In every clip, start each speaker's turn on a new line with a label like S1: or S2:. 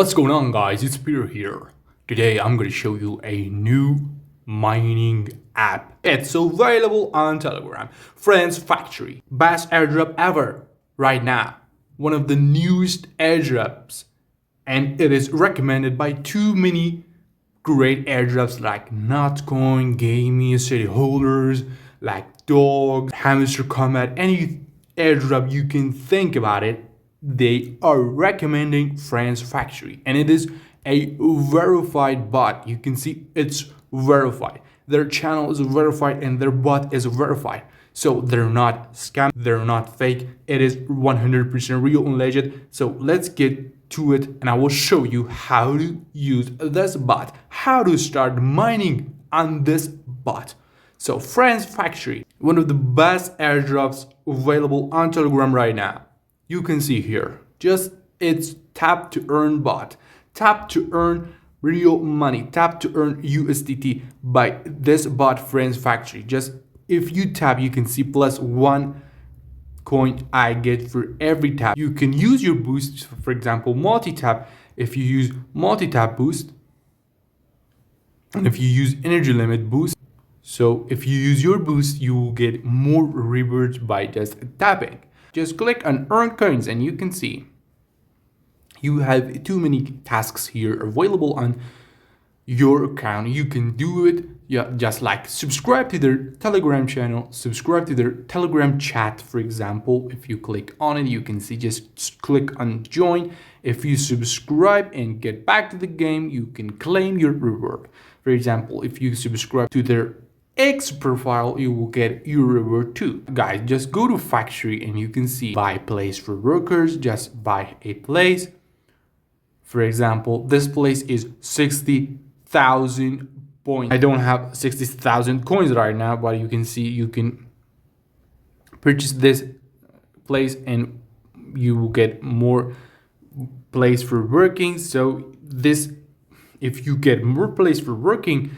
S1: What's going on, guys? It's Peter here. Today I'm going to show you a new mining app. It's available on Telegram. Friends Factory. Best airdrop ever right now. One of the newest airdrops. And it is recommended by too many great airdrops like Notcoin, Gaming, City Holders, like Dogs, Hamster Combat, any airdrop you can think about it. They are recommending Friends Factory, and it is a verified bot. You can see it's verified. Their channel is verified and their bot is verified. So they're not scam, they're not fake. It is 100% real and legit. So let's get to it, and I will show you how to use this bot, how to start mining on this bot. So Friends Factory, one of the best airdrops available on Telegram right now. You can see here, it's tap to earn bot, tap to earn real money, tap to earn USDT by this bot Friends Factory. Just if you tap, you can see +1 coin I get for every tap. You can use your boost, for example, multi-tap. If you use multi-tap boost, and if you use energy limit boost, so if you use your boost, you will get more rewards by just tapping. Just click on earn coins and you can see you have too many tasks here available on your account. You can do it, just like subscribe to their Telegram channel, subscribe to their Telegram chat, for example. If you click on it, you can see, just click on join. If you subscribe and get back to the game, you can claim your reward. For example, if you subscribe to their X profile, you will get your reward too. Guys, just go to factory and you can see buy place for workers. Just buy a place. For example, this place is 60,000 points. I don't have 60,000 coins right now, but you can see you can purchase this place and you will get more place for working. So this, if you get more place for working,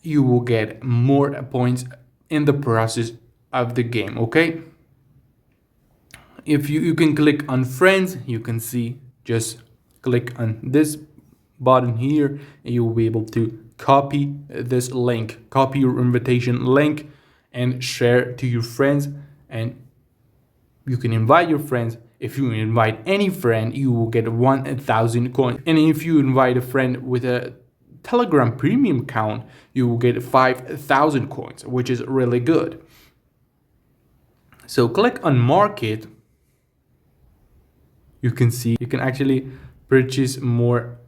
S1: you will get more points in the process of the game. Okay, if you can click on friends, you can see, just click on this button here and you will be able to copy this link, copy your invitation link and share to your friends, and you can invite your friends. If you invite any friend, you will get 1,000 coins, and if you invite a friend with a Telegram premium account, you will get 5,000 coins, which is really good. So click on market. You can see you can actually purchase more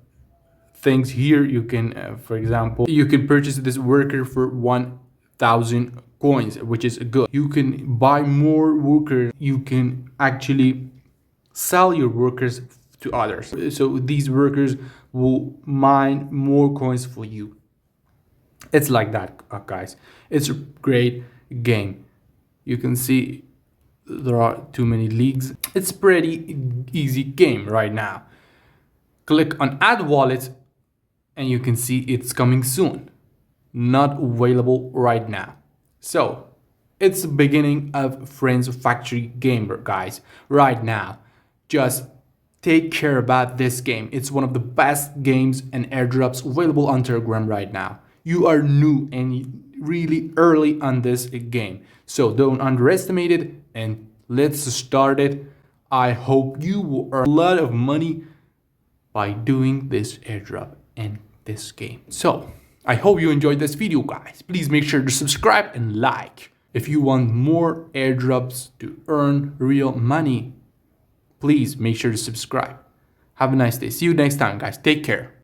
S1: things here. You can, for example, you can purchase this worker for 1,000 coins, which is good. You can buy more workers. You can actually sell your workers to others. So these workers will mine more coins for you. It's like that, guys. It's a great game. You can see there are too many leagues. It's pretty easy game right now. Click on add wallet and you can see it's coming soon. Not available right now. So it's the beginning of Friends Factory game, guys. Right now, just take care about this game. It's one of the best games and airdrops available on Telegram right now. You are new and really early on this game, so don't underestimate it, and let's start it. I hope you will earn a lot of money by doing this airdrop and this game. So I hope you enjoyed this video, guys. Please make sure to subscribe and like. If you want more airdrops to earn real money, please make sure to subscribe. Have a nice day. See you next time, guys. Take care.